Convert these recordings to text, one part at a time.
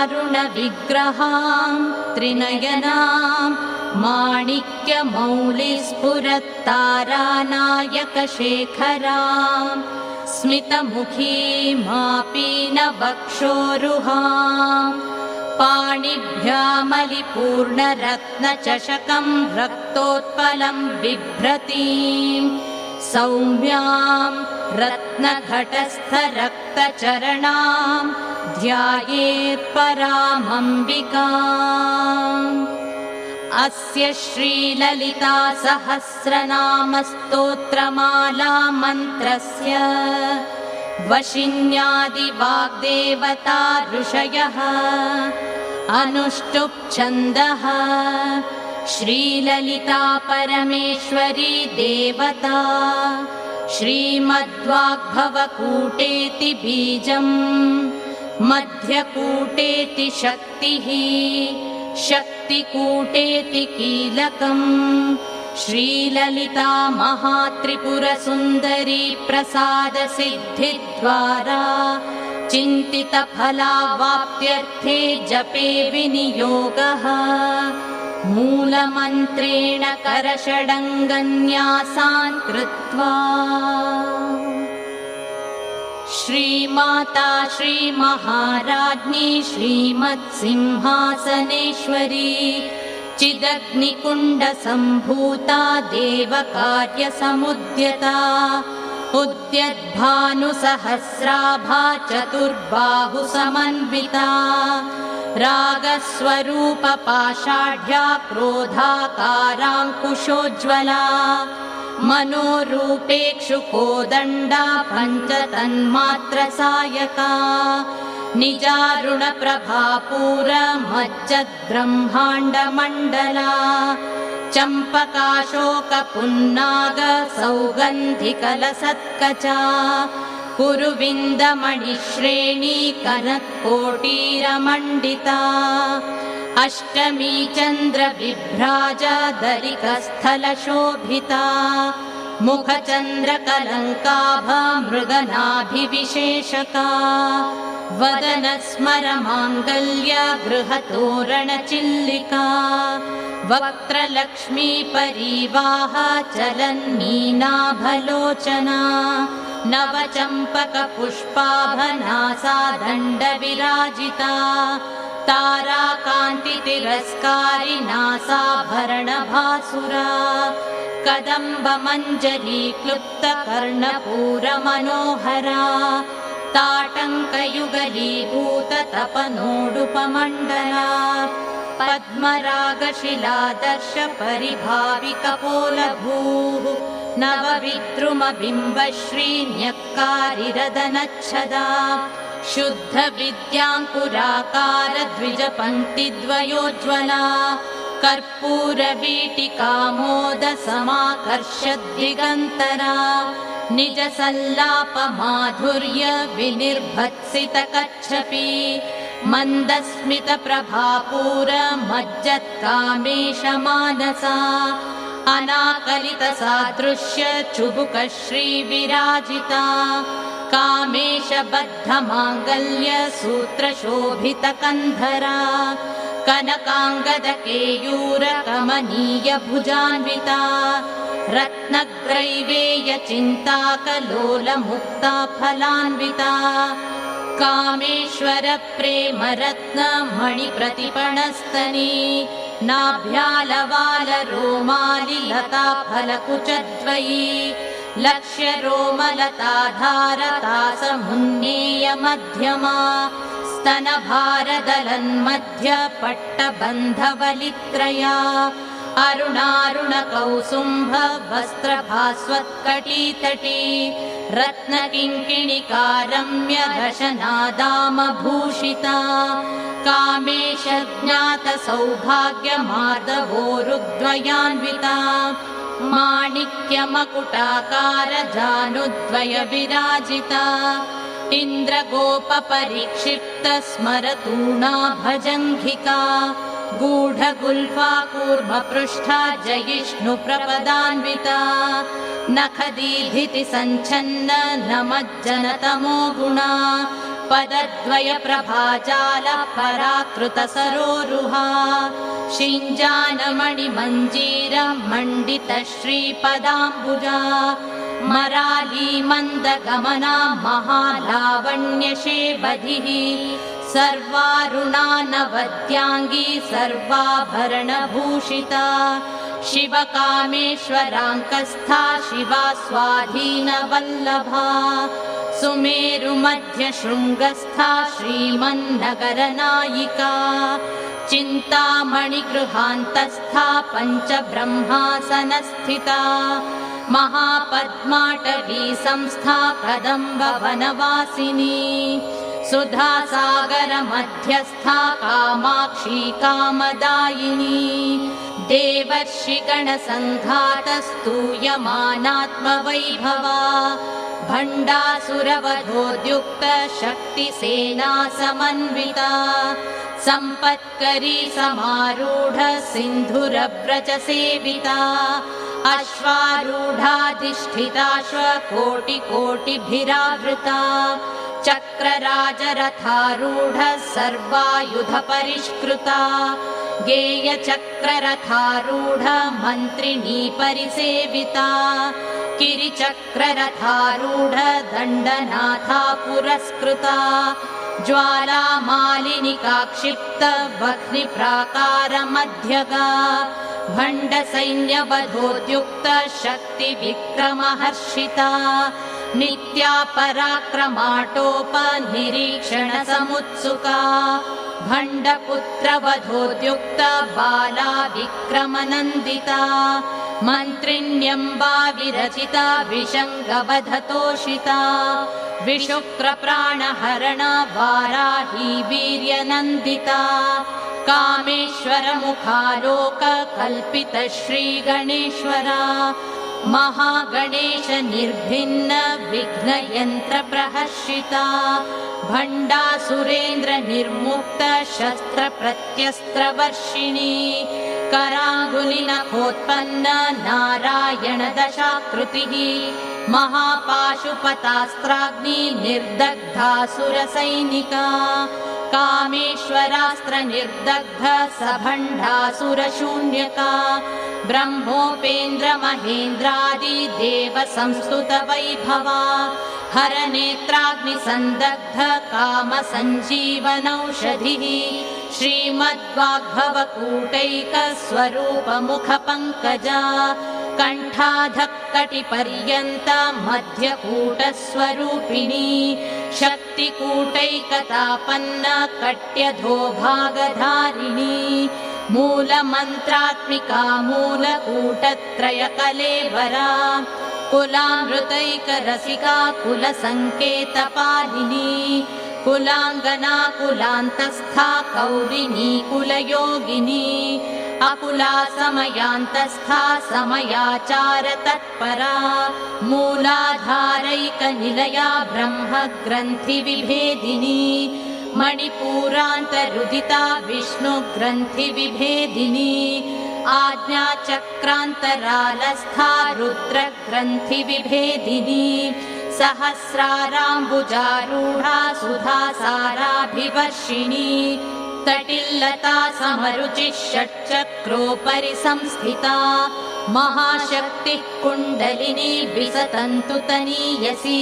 दारुणविग्रहां त्रिनयनां माणिक्यमौलिस्फुरत्तारानायकशेखरां स्मितमुखीमापीनवक्षोरुहां पाणिभ्यामलिपूर्णरत्नचषकं रक्तोत्पलं बिभ्रतीं सौम्यां रत्नघटस्थरक्तचरणां ध्यायेत् परामम्बिकाम्। अस्य श्रीललिता सहस्रनामस्तोत्रमाला मन्त्रस्य वशिन्यादिवाग्देवता ऋषयः अनुष्टुप् छन्दः श्रीललिता परमेश्वरी देवता श्रीमद्वाग्भवकूटेति बीजम् मध्यकूटेति शक्तिः शक्तिकूटेति कीलकम् श्रीललिता महात्रिपुरसुन्दरी प्रसादसिद्धिद्वारा चिन्तितफलावाप्त्यर्थे जपे विनियोगः मूलमन्त्रेण करषडङ्गन्यासान् कृत्वा श्रीमाता श्रीमहाराज्ञी श्रीमत्सिंहासनेश्वरी चिदग्निकुण्डसम्भूता देवकार्यसमुद्यता उद्यद्भानुसहस्राभा चतुर्बाहुसमन्विता रागस्वरूपपाषाढ्या क्रोधाकाराङ्कुशोज्ज्वला मनोरूपेक्षुकोदण्डा पञ्चतन्मात्रसायका निजारुणप्रभापूरमज्जद्ब्रह्माण्डमण्डला चम्पकाशोकपुन्नाग सौगन्धिकलसत्कचा कुरुविन्दमणिश्रेणी कनत्कोटीरमण्डिता अष्टमी चन्द्रविभ्राजदरिकस्थलशोभिता मुखचन्द्रकलङ्काभा मृगनाभिविशेषका वदनस्मरमाङ्गल्य गृहतोरणचिल्लिका वक्त्रलक्ष्मी परीवाह चलन्मीनाभलोचना नवचम्पकपुष्पाभनासा दण्डविराजिता ताराकान्तितिरस्कारि नासाभरणभासुरा कदम्बमञ्जरी क्लुप्तकर्णपूरमनोहरा ताटङ्कयुगलीभूततपनोडुपमण्डला पद्मरागशिलादर्श परिभाविकपोलभूः नवविद्रुमबिम्बश्रीन्यक्कारिरदनच्छदा शुद्धविद्याङ्कुराकार द्विजपङ्क्तिद्वयोज्ज्वला कर्पूरवीटिकामोदसमाकर्षद्दिगन्तरा निजसल्लापमाधुर्य विनिर्भत्सितकच्छपी मन्दस्मितप्रभापूरमज्जत्कामेशमानसा अनाकलितसादृश्य चुबुकश्रीविराजिता कामेशबद्धमाङ्गल्य सूत्रशोभितकन्धरा कनकाङ्गदकेयूरकमनीयभुजान्विता रत्नग्रैवेयचिन्ताकलोलमुक्ता फलान्विता कामेश्वरप्रेमरत्नमणिप्रतिपणस्तनी नाभ्यालवालरोमालिलता फलकुचद्वयी लक्ष्यरोमलताधारतासमुन्नेयमध्यमा स्तनभारदलन्मध्यपट्टबन्धवलित्रया अरुणारुणकौसुम्भ वस्त्रभास्वत्कटीतटी रत्नकिङ्किणिकारम्य रशनादामभूषिता कामेशज्ञातसौभाग्यमार्दवोरुद्वयान्विता माणिक्यमकुटाकारजानुद्वयविराजिता इन्द्रगोपपरिक्षिप्तस्मरतूणा भजङ्घिका गूढगुल्फा कूर्मपृष्ठा जयिष्णुप्रपदान्विता नखदीधिति सञ्छन्न नमज्जनतमो गुणा पदद्वयप्रभाजालः पराकृतसरोरुहा शिञ्जानमणिमञ्जीरमण्डितश्रीपदाम्बुजा मराली मन्दगमना महालावण्यशेबधिः सर्वारुणा नवद्याङ्गी सर्वाभरणभूषिता शिवकामेश्वराङ्कस्था शिवा स्वाधीनवल्लभा सुमेरुमध्यशृङ्गस्था श्रीमन्नगरनायिका चिन्तामणिगृहान्तस्था पञ्चब्रह्मासनस्थिता महापद्माटवी संस्था कदम्बवनवासिनी सुधासागरमध्यस्था कामाक्षी कामदायिनी देवर्षिगणसङ्घातस्तूयमानात्मवैभवा भण्डासुरवधोद्युक्त शक्तिसेना समन्विता सम्पत्करी समारूढ सिन्धुरव्रजसेविता अश्वारूढाधिष्ठिताश्वकोटिकोटिभिरावृता चक्रराजरथारूढ सर्वायुधपरिष्कृता गेयचक्ररथारूढ मन्त्रिणी परिसेविता किरिचक्ररथारूढ दण्डनाथा पुरस्कृता ज्वालामालिनिकाक्षिप्त वह्निप्राकारमध्यगा भण्डसैन्यवधोद्युक्त शक्तिविक्रमहर्षिता नित्या पराक्रमाटोपनिरीक्षणसमुत्सुका भण्डपुत्रवधोद्युक्त बाला विक्रमनन्दिता मन्त्रिण्यम्बा विरचिता विशङ्गवधतोषिता विशुक्रप्राणहरण वाराही वीर्यनन्दिता कामेश्वरमुखालोक कल्पित श्रीगणेश्वरा महागणेश निर्भिन्न विघ्नयन्त्रप्रहर्षिता भण्डासुरेन्द्र निर्मुक्त शस्त्र प्रत्यस्त्रवर्षिणी कराङ्गुलिनखोत्पन्न नारायण दशाकृतिः महापाशुपतास्त्राग्नि निर्दग्धासुरसैनिका कामेश्वरास्त्र निर्दग्ध सभण्डासुरशून्यका ब्रह्मोपेन्द्र महेन्द्रादि देव संस्तुत वैभवा हरनेत्राग्निसन्दग्ध काम सञ्जीवनौषधिः श्रीमद्वाग्भवकूटैक स्वरूप मुख पङ्कजा कण्ठाधक्कटिपर्यन्त मध्यकूटस्वरूपिणी शक्तिकूटैकतापन्न कट्यधो भागधारिणी मूलमन्त्रात्मिका मूलकूटत्रयकलेवरा कुलामृतैकरसिका कुलसङ्केतपालिनी कुलाङ्गना कुलान्तस्था कौलिनी कुलयोगिनी अकुला समयान्तस्था समयाचार तत्परा मूलाधारैकनिलया ब्रह्मग्रन्थिविभेदिनी मणिपूरान्तरुदिता विष्णुग्रन्थिविभेदिनी आज्ञाचक्रान्तरालस्था रुद्रग्रन्थिविभेदिनी सहस्राराम्बुजारूढा सुधासाराभिवर्षिणी तटिल्लता समरुचिः षट्चक्रोपरि संस्थिता महाशक्तिः कुण्डलिनी विसतन्तु तनीयसी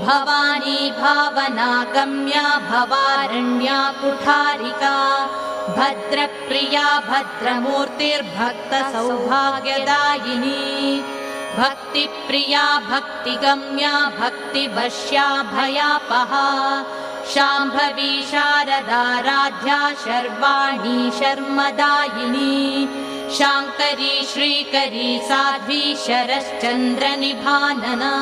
भवानी भावनागम्या भवारण्या कुठारिका भद्रप्रिया भद्रमूर्तिर्भक्तसौभाग्यदायिनी भक्तिप्रिया भक्तिगम्या भक्तिवश्या भयापहा शाम्भवी शारदाराध्या शर्वाणी शर्मदायिनी शाङ्करी श्रीकरी साध्वी शरश्चन्द्रनिभानना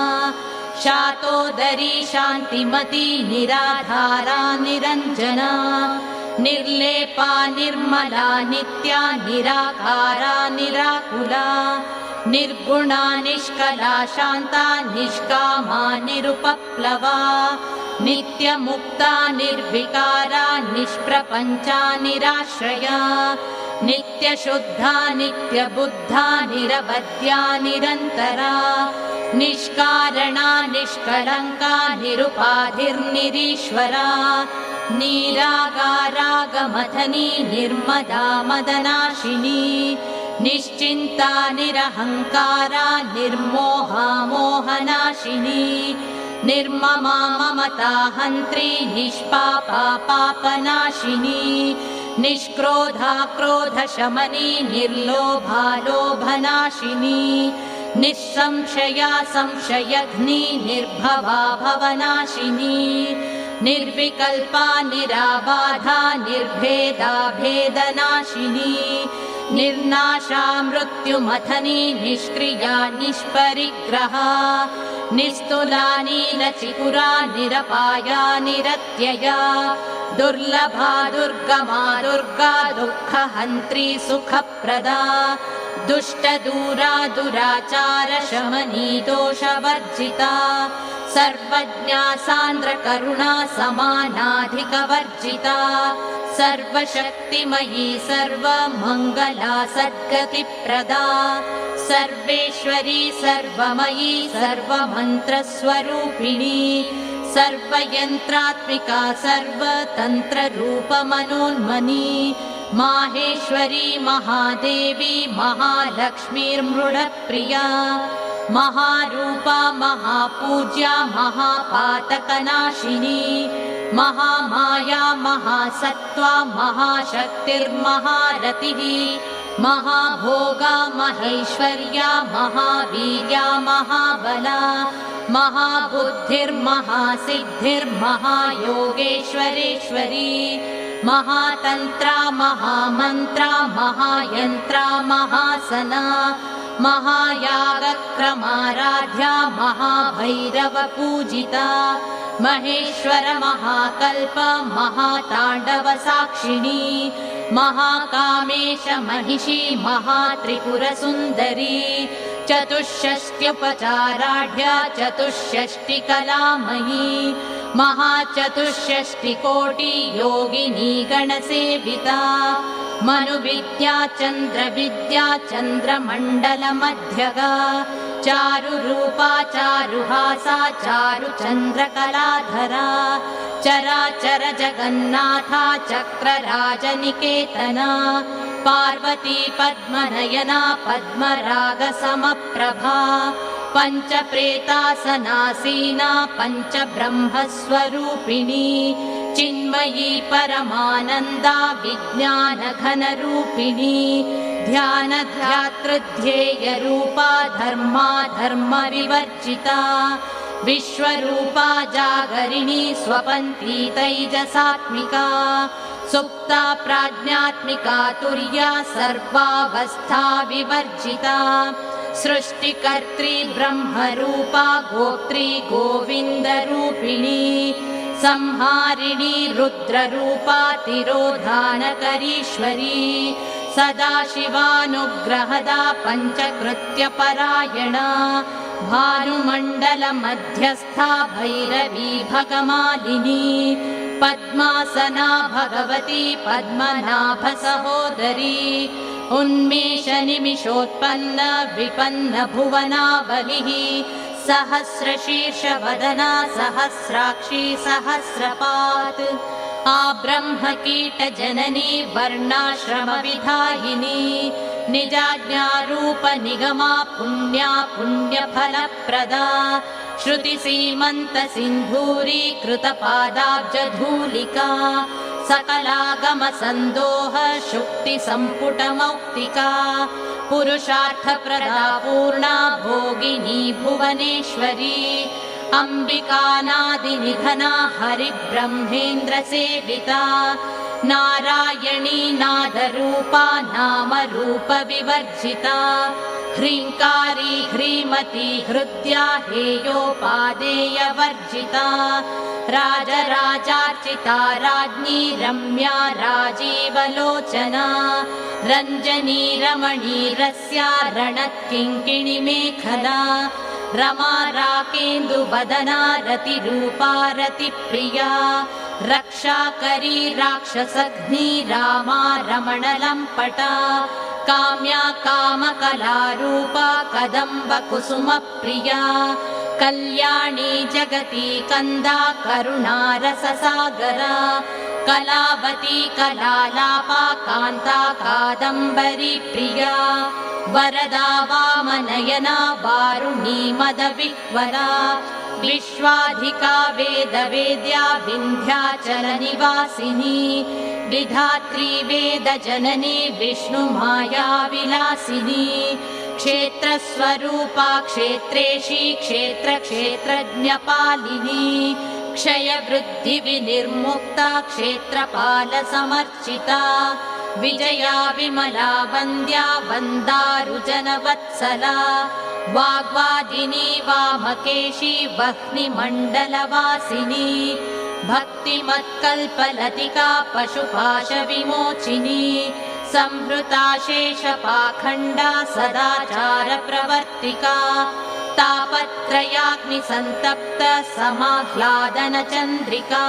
शातोदरी शान्तिमती निराधारा निरञ्जना निर्लेपा निर्मला नित्या निराकारा निराकुला निर्गुणा निष्कला शान्ता निष्कामा निरुपप्लवा नित्यमुक्ता निर्विकारा निष्प्रपञ्चा निराश्रया नित्यशुद्धा नित्यबुद्धा निरवद्या निरन्तरा निष्कारणा निष्कलङ्का निरुपाधिर्निरीश्वरा निरागारागमथनी निर्मदा मदनाशिनी निश्चिन्ता निरहङ्कारा निर्मोहा मोहनाशिनी निर्ममा ममता हन्त्री निष्पापा पापनाशिनी निष्क्रोधा क्रोधशमनी निर्लोभा लोभनाशिनी निस्संशया संशयघ्नी निर्भवा भवनाशिनी निर्विकल्पा निराबाधा निर्भेदा भेदनाशिनी निर्नाशा मृत्युमथनी निष्क्रिया निष्परिग्रहा निस्तुला नीलचिकुरा निरपाया निरत्यया दुर्लभा दुर्गमा दुर्गा दुःखहन्त्री सुखप्रदा दुष्टदूरा दुराचारशमनी दोषवर्जिता सर्वज्ञा सान्द्रकरुणा समानाधिकवर्जिता सर्वशक्तिमयी सर्वमङ्गला सद्गतिप्रदा सर्वेश्वरी सर्वमयी सर्वमन्त्रस्वरूपिणी सर्वयन्त्रात्मिका सर्वतन्त्ररूपमनोन्मनी माहेश्वरी महादेवी महालक्ष्मीर्मृडप्रिया महारूपा महापूज्या महापातकनाशिनी महामाया महासत्त्वा महाशक्तिर्महारतिः महाभोगा महेश्वर्या महावीर्या महाबला महाबुद्धिर्महासिद्धिर्महायोगेश्वरेश्वरी महातन्त्रा महामन्त्रा महायन्त्रा महासना महायागक्रमाराध्या महाभैरवपूजिता महेश्वर महाकल्प महाताण्डवसाक्षिणी महाकामेश महिषी महात्रिपुरसुन्दरी चतुष्षष्ट्युपचाराढ्या चतुष्षष्टिकलामयी महाचतुष्षष्टिकोटि योगिनी गणसेविता मनुविद्या चन्द्रविद्या चन्द्रमण्डलमध्यगा चारुरूपा चारुहासा चारुचन्द्रकलाधरा चराचर जगन्नाथा चक्रराजनिकेतना पार्वती पद्मनयना पद्मरागसमप्रभा पञ्चप्रेतासनासीना पञ्चब्रह्मस्वरूपिणी चिन्मयी परमानन्दा विज्ञानघनरूपिणी ध्यानध्यातृध्येयरूपा धर्मा धर्मविवर्जिता विश्वरूपा जागरिणी स्वपन्ती तैजसात्मिका सुप्ता प्राज्ञात्मिका तुर्या सर्वावस्था विवर्जिता सृष्टिकर्त्री ब्रह्मरूपा गोप्त्री गोविन्दरूपिणी संहारिणी रुद्ररूपा तिरोधानकरीश्वरी सदाशिवानुग्रहदा पञ्चकृत्यपरायणा भानुमण्डलमध्यस्था भैरवी भगमालिनी पद्मासना भगवती पद्मनाभसहोदरी उन्मेषनिमिषोत्पन्न विपन्न भुवनावलिः सहस्रशीर्षवदना सहस्राक्षी सहस्रपात् आब्रह्मकीटजननी वर्णाश्रमविधायिनी निजाज्ञारूपनिगमा पुण्या पुण्यफलप्रदा श्रुतिसीमन्तसिन्धूरीकृतपादाब्जधूलिका सकलागमसन्दोह शुक्तिसम्पुटमौक्तिका पुरुषार्थप्रदा पूर्णा भोगिनी भुवनेश्वरी अम्बिकानादिनिधना हरिब्रह्मेन्द्रसेविता नारायणी नादरूपा नामरूपविवर्जिता ह्रीङ्कारी ह्रीमती हृद्या हेयोपादेयवर्जिता राजराजार्चिता राज्ञी रम्या राजीवलोचना रञ्जनी रमणीरस्या रणत्किङ्किणिमेखला रमा राकेन्दुवदना रतिरूपा रतिप्रिया रक्षाकरी राक्षसघ्नी रामा रमणलम्पटा काम्या कामकलारूपा कदम्बकुसुमप्रिया कल्याणी जगती कन्दा करुणारससागरा कलावती कलालापा कान्ता कादम्बरी प्रिया वरदा वामनयना वारुणी मदविह्वला विश्वाधिका वेदवेद्या विन्ध्याचलनिवासिनी विधात्री वेदजननी विष्णुमाया विलासिनी क्षेत्रस्वरूपा क्षेत्रेशी क्षेत्रक्षेत्रज्ञपालिनी क्षयवृद्धिविनिर्मुक्ता क्षेत्रपालसमर्चिता विजया विमला वन्द्या वन्दारुजनवत्सला वाग्वादिनी वामकेशी वह्निमण्डलवासिनी भक्तिमत्कल्पलतिका पशुपाशविमोचिनी संहृता शेषपाखण्डा सदाचारप्रवर्तिका तापत्रयाग्निसन्तप्त समाह्लादनचन्द्रिका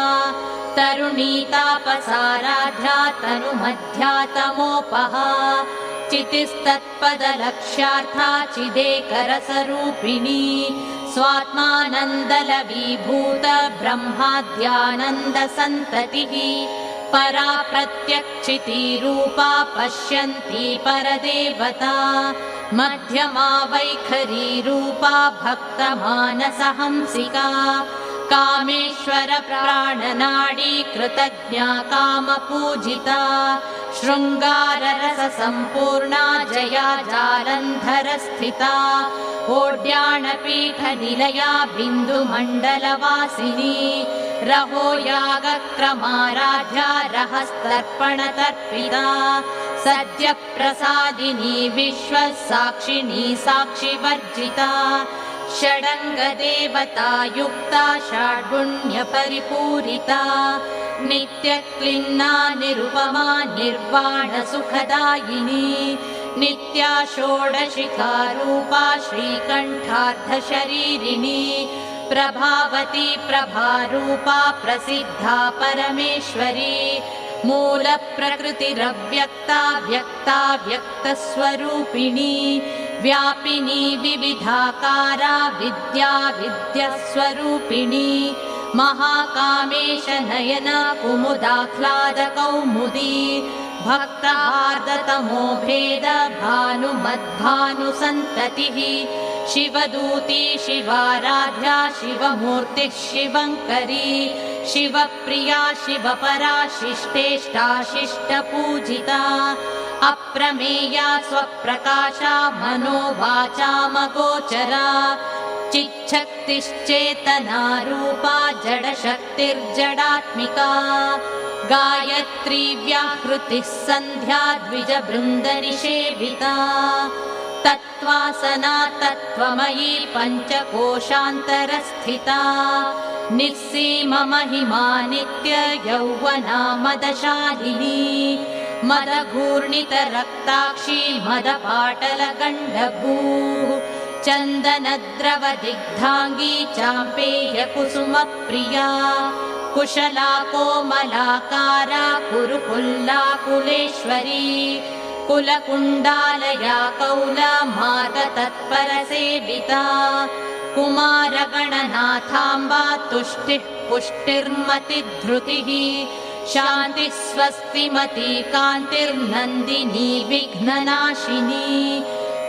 तरुणी तापसाराध्या तनुमध्यातमोपहा चितिस्तत्पदलक्ष्यार्था चिदेकरसरूपिणी स्वात्मानन्दलवीभूत ब्रह्माद्यानन्दसन्ततिः परा प्रत्यक्षितिरूपा पश्यन्ती परदेवता मध्यमा वैखरी रूपा भक्तमानसहंसिका कामेश्वर प्राणनाडी कृतज्ञा कामपूजिता शृङ्गाररससम्पूर्णा जया जालन्धरस्थिता ओड्याणपीठनिलया बिन्दुमण्डलवासिनी रहो यागक्रमाराध्या रहस्तर्पणतर्पिता सद्यप्रसादिनी विश्वसाक्षिणी साक्षिवर्जिता षडङ्गदेवतायुक्ता षड्गुण्यपरिपूरिता नित्यक्लिन्ना निरुपमा निर्वाणसुखदायिनी नित्या षोडशिखारूपा श्रीकण्ठार्धशरीरिणी प्रभावती प्रभारूपा प्रसिद्धा परमेश्वरी मूलप्रकृतिरव्यक्ता व्यक्ता व्यक्तस्वरूपिणी व्यापिनी विविधाकारा विद्या विद्यास्वरूपिणी महाकामेश नयन कुमुदाह्लादकौमुदी भक्तहार्दतमो भेद भानुमद्भानुसन्ततिः शिवदूती शिवाराध्या शिवमूर्तिः शिवङ्करी शिवप्रिया शिवपरा शिष्टेष्टा शिष्टपूजिता अप्रमेया स्वप्रकाशा मनोवाचामगोचरा चिच्छक्तिश्चेतना रूपा जडशक्तिर्जडात्मिका गायत्री व्याहृतिः सन्ध्या द्विजबृन्दनिषेविता तत्त्वासना तत्त्वमयी पञ्चकोशान्तरस्थिता निःसीममहिमा नित्य यौवना मदशालिनी मदघूर्णितरक्ताक्षी मदपाटलगण्डभूः चन्दनद्रवदिग्धाङ्गी चाम्पेयकुसुमप्रिया कुशला कोमलाकारा कुरुकुल्लाकुलेश्वरी कुलकुण्डालया कौलमार्गतत्परसेविता कुमारगणनाथाम्बा तुष्टिः पुष्टिर्मतिधृतिः शान्तिः स्वस्तिमती कान्तिर्नन्दिनी विघ्ननाशिनी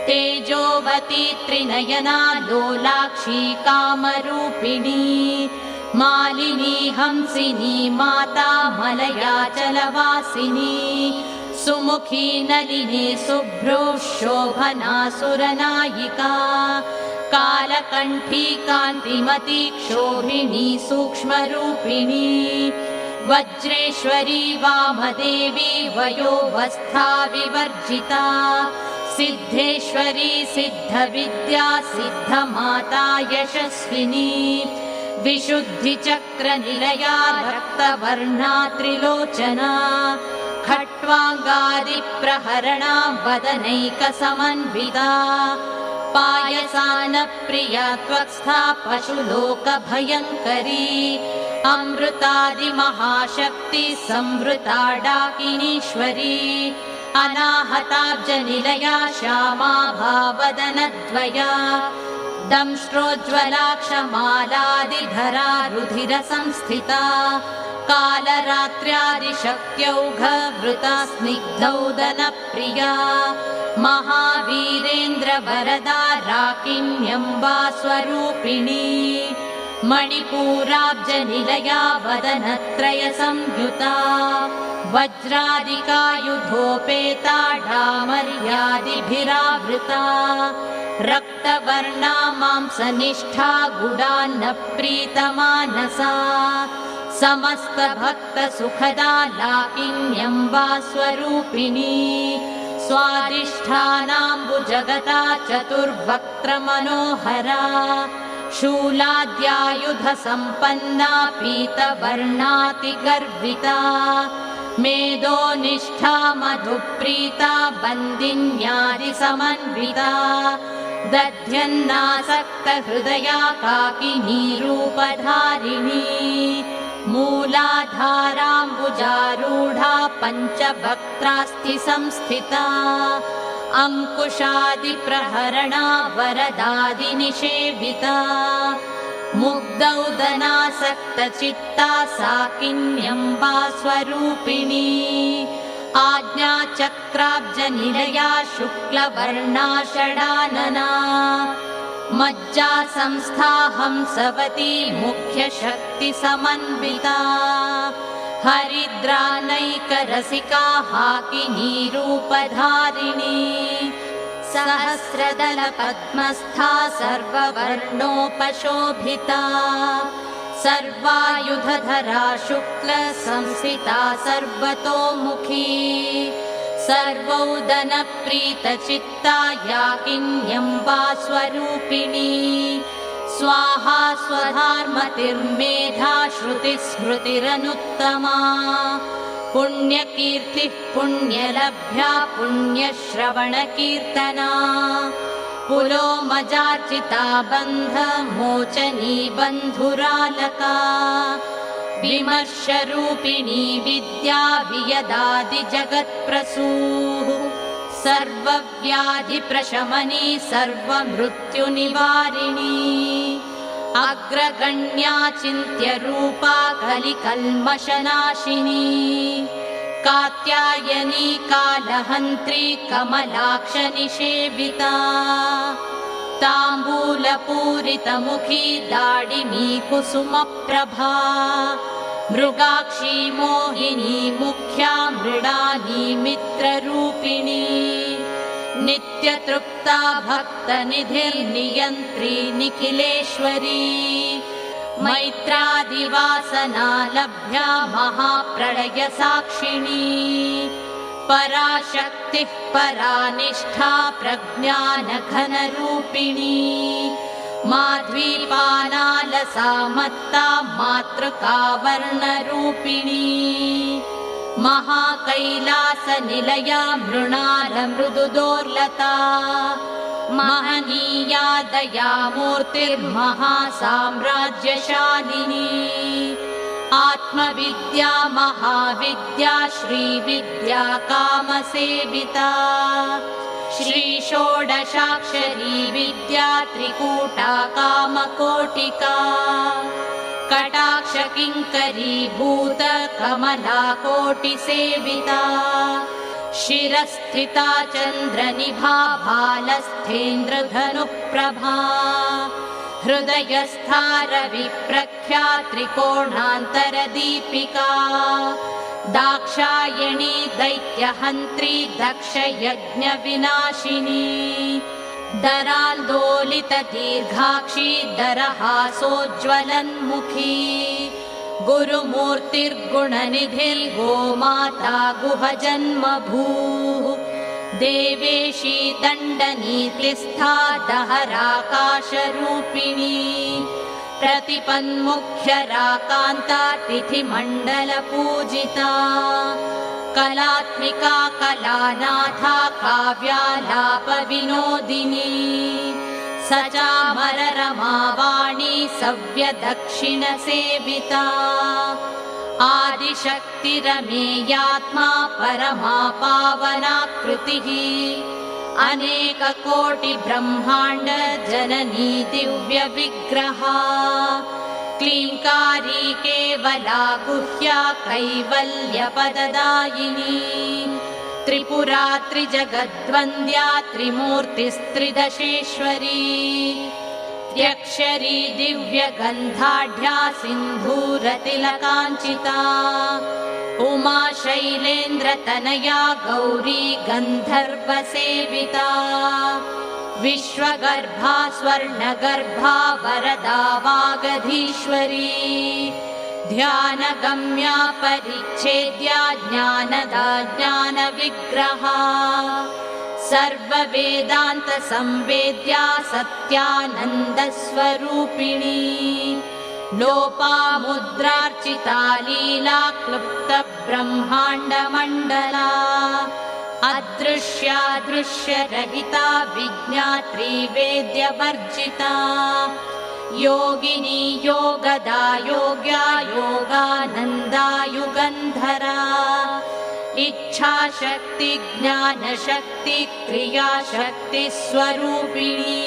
तेजोवती त्रिनयना लोलाक्षी कामरूपिणी मालिनी हंसिनी माता मलयाचलवासिनी सुमुखी नलिनी शुभ्रो शोभना सुरनायिका कालकण्ठी कान्तिमती क्षोभिणी सूक्ष्मरूपिणी वज्रेश्वरी वामदेवी वयोवस्था विवर्जिता सिद्धेश्वरी सिद्धविद्या सिद्धमाता यशस्विनी विशुद्धिचक्रनिलया रक्तवर्णा त्रिलोचना खट्वाङ्गादिप्रहरणा वदनैकसमन्विता पायसानप्रिया त्वक्स्था पशुलोकभयङ्करी अमृतादिमहाशक्ति संवृता डाकिनीश्वरी अनाहताब्जनिलया श्यामा भावदनद्वया दंष्ट्रोज्ज्वलाक्षमालादिधरा रुधिरसंस्थिता कालरात्र्यादिशक्त्यौघवृता स्निग्धौदनप्रिया महावीरेन्द्रवरदा राकिन्यम्बा स्वरूपिणी मणिपूराब्जनिलया वदनत्रयसंयुता वज्रादिकायुधोपेता डामर्यादिभिरावृता रक्तवर्णा मांसनिष्ठा गुडान्नप्रीतमानसा समस्तभक्तसुखदा लाकिन्यम्बा स्वरूपिणी स्वादिष्ठानाम्बुजगता चतुर्वक्त्रमनोहरा शूलाद्यायुधसम्पन्ना पीतवर्णातिगर्विता मेधोनिष्ठा मधुप्रीता बन्दिन्यादिसमन्विता दध्यन्नासक्तहृदया काकिनीरूपधारिणी मूलाधाराम्बुजारूढा पञ्चवक्त्रास्ति संस्थिता अङ्कुशादिप्रहरणा वरदादिनिषेविता मुग्धौदनासक्तचित्ता साकिन्यम्बा स्वरूपिणी आज्ञाचक्राब्जनिलया शुक्लवर्णा षडानना मज्जा संस्था हंसवती मुख्यशक्तिसमन्विता हरिद्रानैकरसिका हाकिनीरूपधारिणी सहस्रदलपद्मस्था सर्ववर्णोपशोभिता सर्वायुधधरा शुक्लसंस्थिता सर्वतोमुखी सर्वौदनप्रीतचित्ता याकिन्यम्बा स्वरूपिणी स्वाहा स्वधार्मतिर्मेधा श्रुतिस्मृतिरनुत्तमा पुण्यकीर्तिः पुण्यलभ्या पुण्यश्रवणकीर्तना पुलोमजार्चिता बन्धमोचनी बन्धुरालका विमर्शरूपिणी विद्या वियदादिजगत्प्रसूः सर्वव्याधिप्रशमनी सर्वमृत्युनिवारिणी अग्रगण्या चिन्त्यरूपा कलिकल्मषनाशिनी कात्यायनी कालहन्त्री कमलाक्षनिषेविता ताम्बूलपूरितमुखी दाडिमी कुसुमप्रभा मृगाक्षी मोहिनी मुख्या मृडानी मित्ररूपिणी नित्यतृप्ता भक्तनिधिर्नियन्त्री निखिलेश्वरी मैत्रादिवासना लभ्या महाप्रलयसाक्षिणी पराशक्तिः परानिष्ठा प्रज्ञानघनरूपिणी माध्वीपानालसा मत्ता मातृकावर्णरूपिणी महाकैलासनिलया मृणालमृदुदोर्लता महनीया दयामूर्तिर्महासाम्राज्यशालिनी आत्मविद्या महाविद्या श्रीविद्या कामसेविता श्रीषोडशाक्षरी विद्या त्रिकूटा कामकोटिका कटाक्षकिङ्करीभूत कमलाकोटिसेविता शिरस्थिता चन्द्रनिभा भालस्थेन्द्रधनुप्रभा हृदयस्था रविप्रख्या त्रिकोणान्तरदीपिका दाक्षायणी दैत्यहन्त्री दक्षयज्ञविनाशिनी दरान्दोलितदीर्घाक्षी दरहासोज्ज्वलन्मुखी गुरुमूर्तिर्गुणनिधिर्गोमाता गुहजन्मभूः देवेशी दण्डनीतिस्था दहराकाशरूपिणी प्रतिपन्मुख्यराकान्ता तिथिमण्डलपूजिता कलात्मिका कलानाथा काव्यालापविनोदिनी स चामररमावाणी सव्यदक्षिणसेविता आदिशक्तिरमेयात्मा परमा पावनाकृतिः अनेककोटिब्रह्माण्ड जननी दिव्यविग्रहा क्लीङ्कारी केवला गुह्या कैवल्यपददायिनी त्रिपुरा त्रिजगद्वन्द्या त्रिमूर्तिस्त्रिदशेश्वरी त्र्यक्षरी दिव्यगन्धाढ्या सिन्धूरतिलकाञ्चिता उमा शैलेन्द्रतनया गौरी गन्धर्वसेविता विश्वगर्भा स्वर्णगर्भा वरदा वागधीश्वरी ध्यानगम्या परिच्छेद्या ज्ञानदा ज्ञानविग्रहा सर्ववेदान्तसंवेद्या सत्यानन्दस्वरूपिणी लोपामुद्रार्चिता लीला क्लुप्तब्रह्माण्डमण्डला अदृश्या दृश्यरहिता विज्ञात्री वेद्यवर्जिता योगिनी योगदा योग्या योगानन्दा युगन्धरा इच्छाशक्ति ज्ञानशक्ति क्रियाशक्ति स्वरूपिणी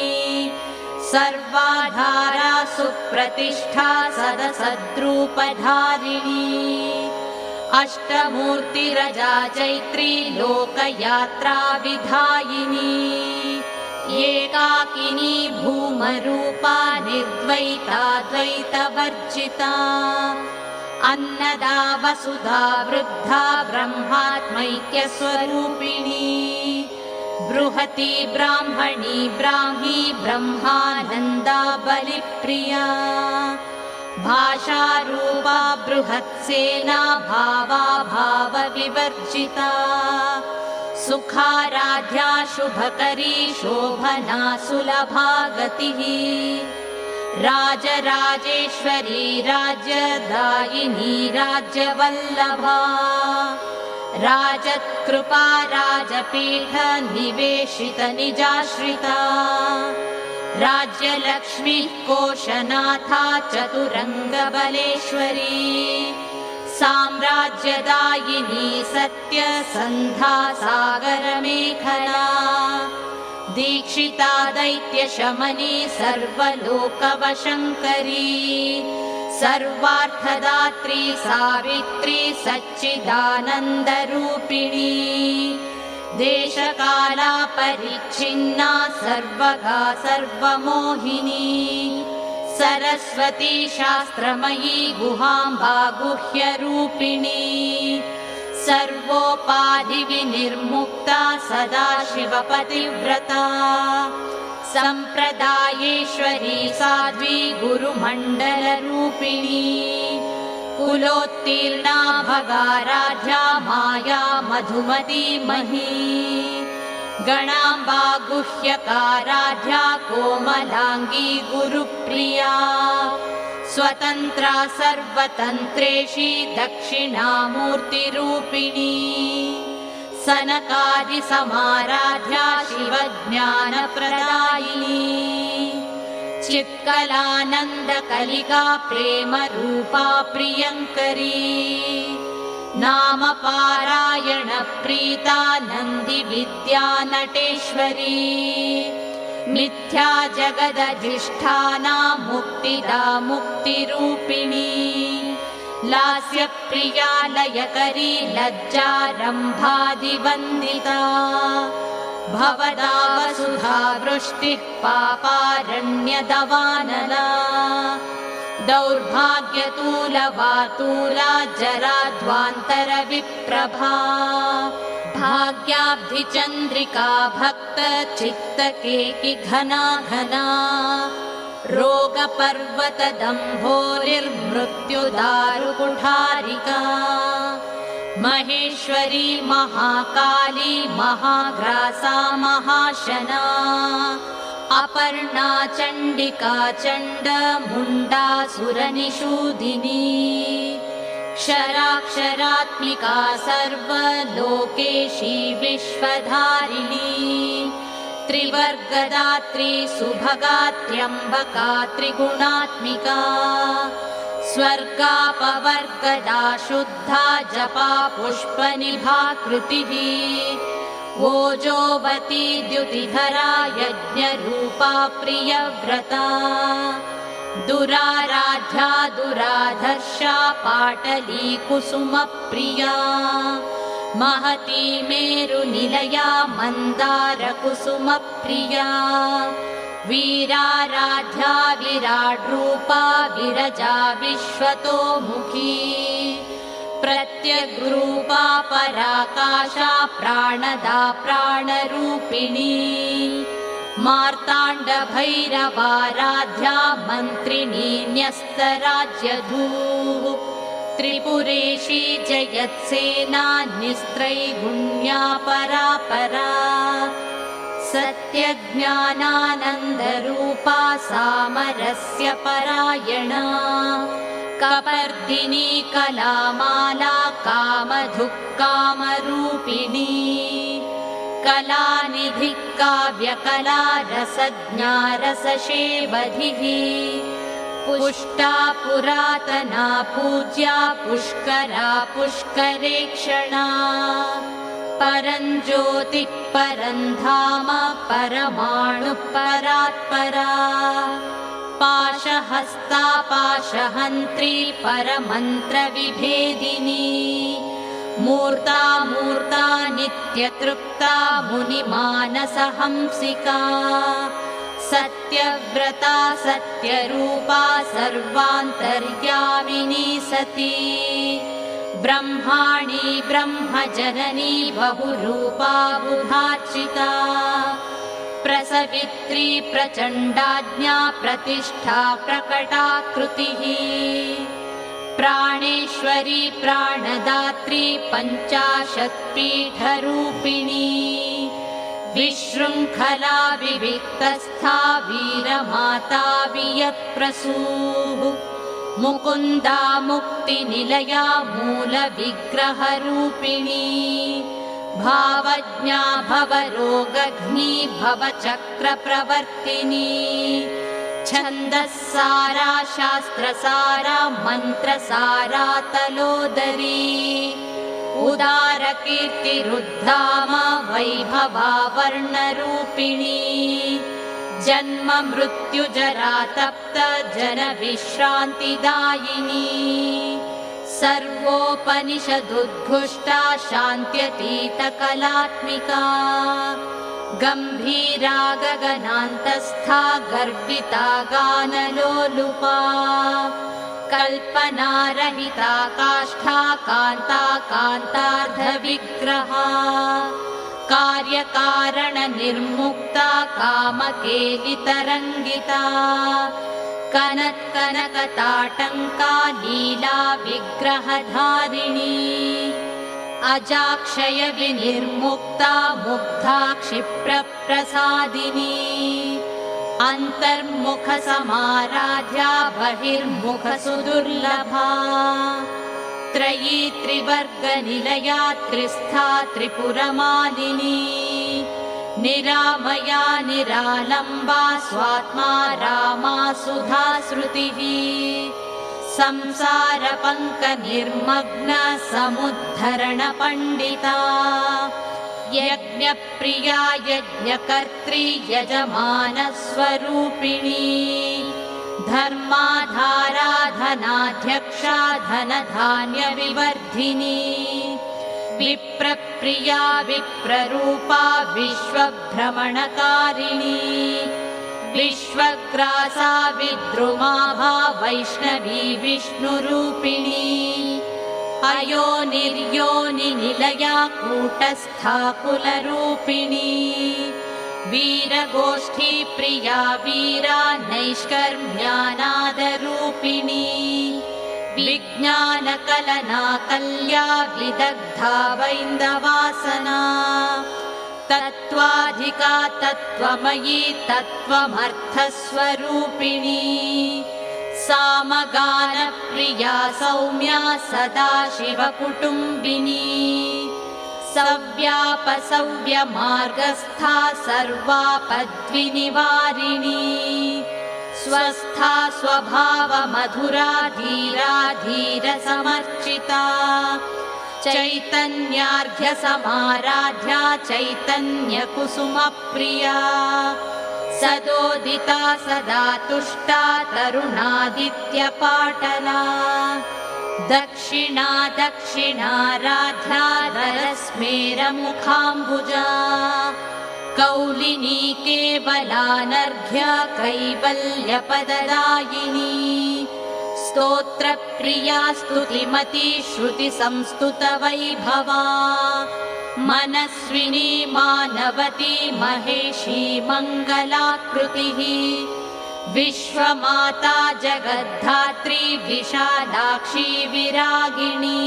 सर्वाधारा सुप्रतिष्ठा सदसद्रूपधारिणी अष्टमूर्तिरजा चैत्री लोकयात्रा विधायिनी एकाकिनी भूमरूपा निर्द्वैता द्वैतवर्जिता अन्नदा वसुधा वृद्धा ब्रह्मात्मैक्यस्वरूपिणी बृहती ब्राह्मणी ब्राह्मी ब्रह्मानन्दा बलिप्रिया भाषारूपा बृहत्सेना भावा भावविवर्जिता सुखाराध्या शुभकरी शोभना सुलभा गतिः राजराजेश्वरी राज्यदायिनी राज्यवल्लभा राजत्कृपा राजपीठ निवेशित निजाश्रिता राज्यलक्ष्मी कोशनाथा चतुरङ्गबलेश्वरी साम्राज्यदायिनी सत्यसन्धा सागरमेखला दीक्षिता दैत्यशमनी सर्वलोकवशङ्करी सर्वार्थदात्री सावित्री सच्चिदानन्दरूपिणी देशकाला परिच्छिन्ना सर्वगा सर्वमोहिनी सरस्वती शास्त्रमयी गुहाम्बा गुह्यरूपिणी सर्वोपाधिविनिर्मुक्ता सदाशिवपतिव्रता सम्प्रदायेश्वरी साध्वी गुरुमण्डलरूपिणी कुलोत्तीर्णा भगाराध्या माया मधुमती मही गणाम्बा गुह्यकाराध्या कोमलाङ्गी गुरुप्रिया स्वतन्त्रा सर्वतन्त्रेशी दक्षिणामूर्तिरूपिणी सनकादिसमाराध्या शिवज्ञानप्रदायिनी चित्कलानन्दकलिका प्रेमरूपा प्रियङ्करी नामपारायणप्रीता नन्दिविद्या नटेश्वरी मिथ्या जगदधिष्ठाना मुक्तिदा मुक्तिरूपिणी लास्यप्रिया लयकरी लज्जारम्भादिवन्दिता भवदा वसुधा वृष्टिः पापारण्यदवानला दौर्भाग्यतूलवातूला जराध्वान्तरविप्रभा भाग्याब्धिचन्द्रिका भक्तचित्तकेकि घना घना रोगपर्वतदम्भोरिर्मृत्युदारुकुठारिका महेश्वरी महाकाली महाग्रासा महाशना अपर्णा चण्डिका चण्डमुण्डासुरनिषूदिनी क्षराक्षरात्मिका सर्वलोकेशी विश्वधारिणी त्रिवर्गदात्री सुभगात्र्यम्बका त्रिगुणात्मिका स्वर्गापवर्गदा शुद्धा जपा पुष्पनिभा कृतिः ओजोवती द्युतिधरा यज्ञरूपा प्रियव्रता दुराराध्या दुराधर्षा पाटली कुसुमप्रिया महती मेरुनिलया मन्दारकुसुमप्रिया वीराराध्या विराड्रूपा विरजा विश्वतोमुखी प्रत्यग्रूपा पराकाशा प्राणदा प्राणरूपिणी मार्ताण्डभैरवाराध्या मन्त्रिणी न्यस्तराज्यधूः त्रिपुरेशी जयत्सेना निस्त्रैगुण्या परापरा सत्यज्ञानानन्दरूपा सामरस्य परायणा कपर्दिनी कलामाला कामधुक्कामरूपिणी कलानिधिः काव्यकला रसज्ञा रसशेवधिः पुष्टा पुरातना पूज्या पुष्करा पुष्करेक्षणा परञ्ज्योतिः परन्धाम परमाणुः परात्परा पाशहस्ता पाशहन्त्री परमन्त्रविभेदिनी मूर्ता मूर्ता नित्यतृप्ता मुनिमानसहंसिका सत्यव्रता सत्यरूपा सर्वान्तर्यामिनी सती ब्रह्माणी ब्रह्मजननी बहुरूपा बुधार्चिता प्रसवित्री प्रचण्डाज्ञा प्रतिष्ठा प्रकटाकृतिः प्राणेश्वरी प्राणदात्री पञ्चाशत्पीठरूपिणी विशृङ्खला विविक्तस्था वीरमाता वियत्प्रसूः मुकुन्दा मुक्तिनिलया मूलविग्रहरूपिणी भावज्ञा भवरोगघ्नी भवचक्रप्रवर्तिनी छन्दस्सारा शास्त्रसारा मन्त्रसारा तलोदरी उदारकीर्तिरुद्धाम वैभवा वर्णरूपिणी जन्म मृत्युजरा तप्त जनविश्रान्तिदायिनी सर्वोपनिषदुद्घुष्टा शान्त्यतीतकलात्मिका गम्भीरा गगनान्तस्था गर्विता गानलोलुपा कल्पनारहिता काष्ठा कान्ता कान्तार्धविग्रहा कार्यकारणनिर्मुक्ता कामकेलितरङ्गिता कनत्कनकताटङ्का लीला विग्रहधारिणी अजाक्षय विनिर्मुक्ता मुग्धा क्षिप्रप्रसादिनी अन्तर्मुखसमाराध्या बहिर्मुखसुदुर्लभा त्रयी त्रिवर्गनिलया त्रिस्था त्रिपुरमालिनी निरामया निरालम्बा स्वात्मा रामा सुधा श्रुतिः संसारपङ्कनिर्मग्न समुद्धरणपण्डिता यज्ञप्रिया यज्ञकर्त्री यजमानस्वरूपिणी धर्माधारा धनाध्यक्षा धनधान्यविवर्धिनी विप्रप्रिया विप्ररूपा विश्वभ्रमणकारिणी विश्वग्रासा विद्रुमाभा वैष्णवी विष्णुरूपिणी अयोनिर्योनिनिलया कूटस्था कुलरूपिणी वीरगोष्ठी प्रिया वीरा नैष्कर्म्यानादरूपिणी विज्ञानकलना कल्या विदग्धा वैन्दवासना तत्त्वाधिका तत्त्वमयी तत्त्वमर्थस्वरूपिणी सामगानप्रिया सौम्या सदाशिवकुटुम्बिनी सव्यापसव्यमार्गस्था सर्वापद्विनिवारिणी स्वस्था स्वभावमधुरा धीरा धीरसमर्चिता चैतन्यार्घ्यसमाराध्या चैतन्यकुसुमप्रिया सदोदिता सदा तुष्टा तरुणादित्यपाटला दक्षिणा दक्षिणाराध्या दरस्मेरमुखाम्बुजा कौलिनी केवलानर्घ्य कैवल्यपददायिनी स्तोत्रप्रिया स्तुतिमती श्रुतिसंस्तुतवैभवा मनस्विनी मानवती महेशी मङ्गलाकृतिः विश्वमाता जगद्धात्री विशालाक्षी विरागिणी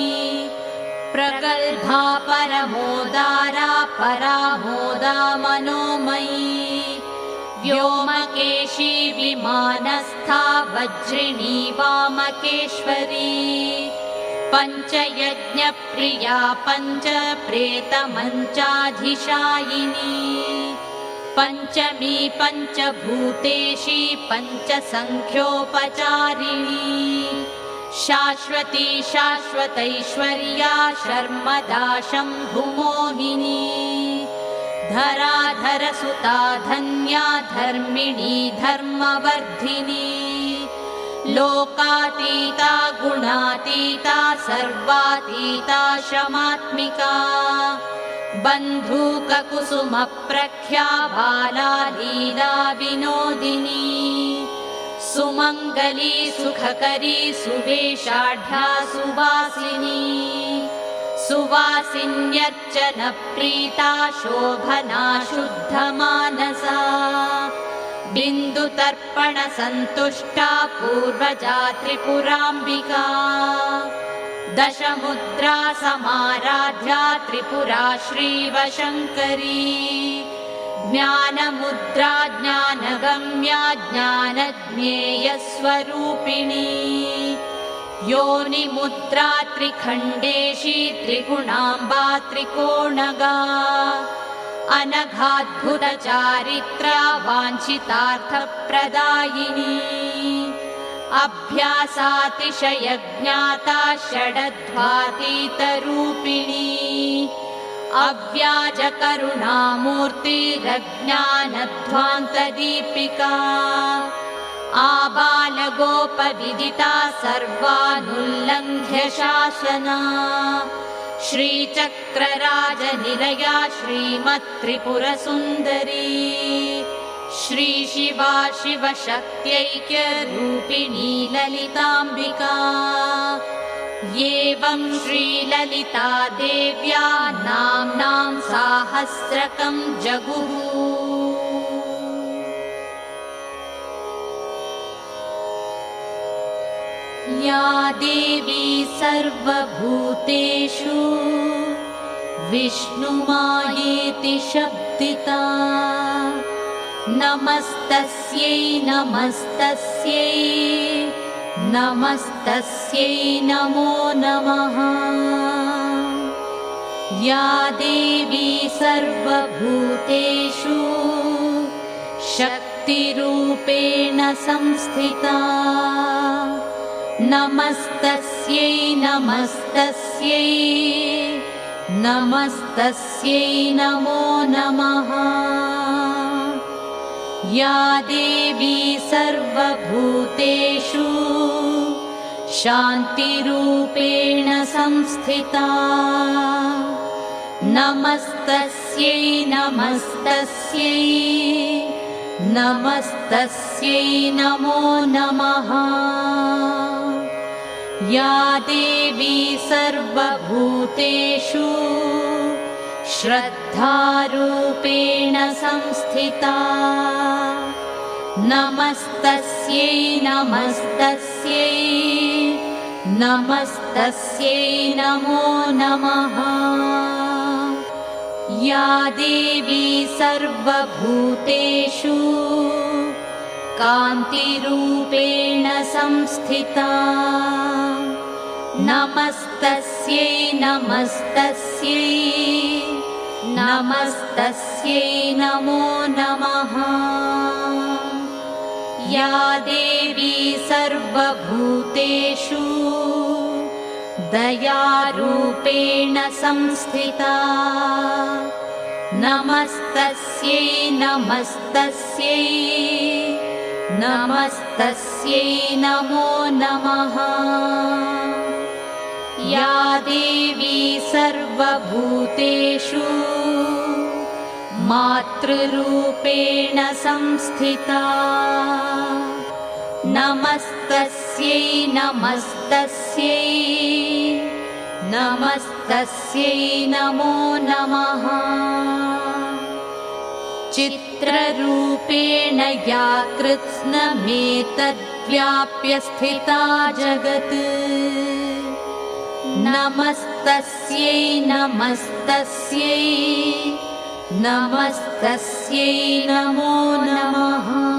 प्रगल्भा परमोदारा परामोदा मनोमयी व्योमकेशी विमानस्था वज्रिणी वामकेश्वरी पञ्चयज्ञप्रिया पञ्चप्रेतमञ्चाधिशायिनी पञ्चमी पञ्चभूतेशी पञ्चसङ्ख्योपचारिणी शाश्वती शाश्वतैश्वर्या शर्मदा शम्भुमोहिनी धराधरसुता धन्या धर्मिणी धर्मवर्धिनी लोकातीता गुणातीता सर्वातीता शमात्मिका बन्धूककुसुमप्रख्या बाला लीला विनोदिनी सुमङ्गली सुखकरी सुवेशाढ्या सुवासिनी सुवासिन्यर्चनप्रीता शोभना शुद्धमानसा बिन्दुतर्पणसन्तुष्टा पूर्वजा त्रिपुराम्बिका दशमुद्रा समाराध्या त्रिपुरा श्रीवशङ्करी ज्ञानमुद्रा ज्ञानगम्या ज्ञानज्ञेयस्वरूपिणी योनिमुद्रा त्रिखण्डेशी त्रिगुणाम्बा त्रिकोणगा अनघाद्भुतचारित्रा वाञ्छितार्थप्रदायिनी अभ्यासातिशयज्ञाता षडध्वातीतरूपिणी अव्याजकरुणामूर्तिरज्ञानध्वान्तदीपिका आबालगोपविदिता सर्वानुल्लङ्घ्य शासना श्रीचक्रराजनिलया श्रीमत्त्रिपुरसुन्दरी श्रीशिवा शिवशक्त्यैक्यरूपिणी ललिताम्बिका एवं श्रीललिता देव्या नाम्नां साहस्रकं जगुः या देवी सर्वभूतेषु विष्णुमायेति शब्दिता नमस्तस्यै नमस्तस्यै नमस्तस्यै नमो नमः या देवी सर्वभूतेषु शक्तिरूपेण संस्थिता नमस्तस्यै नमस्तस्यै नमस्तस्यै नमो नमः या देवी सर्वभूतेषु शान्तिरूपेण संस्थिता नमस्तस्यै नमस्तस्यै नमस्तस्यै नमो नमः या देवी सर्वभूतेषु श्रद्धारूपेण संस्थिता नमस्तस्यै नमस्तस्यै नमस्तस्यै नमो नमः या देवी सर्वभूतेषु कान्तिरूपेण संस्थिता नमस्तस्यै नमस्तस्यै नमस्तस्यै नमो नमः। या देवी सर्वभूतेषु दयारूपेण संस्थिता नमस्तस्यै नमस्तस्यै नमस्तस्यै नमो नमः। या देवी सर्वभूतेषु मातृरूपेण संस्थिता नमस्तस्यै नमस्तस्यै नमस्तस्यै नमो नमः। चित्ररूपेण या कृत्स्नमेतद्व्याप्य स्थिता जगत् नमस्तस्यै नमस्तस्यै नमस्तस्यै नमो नमः।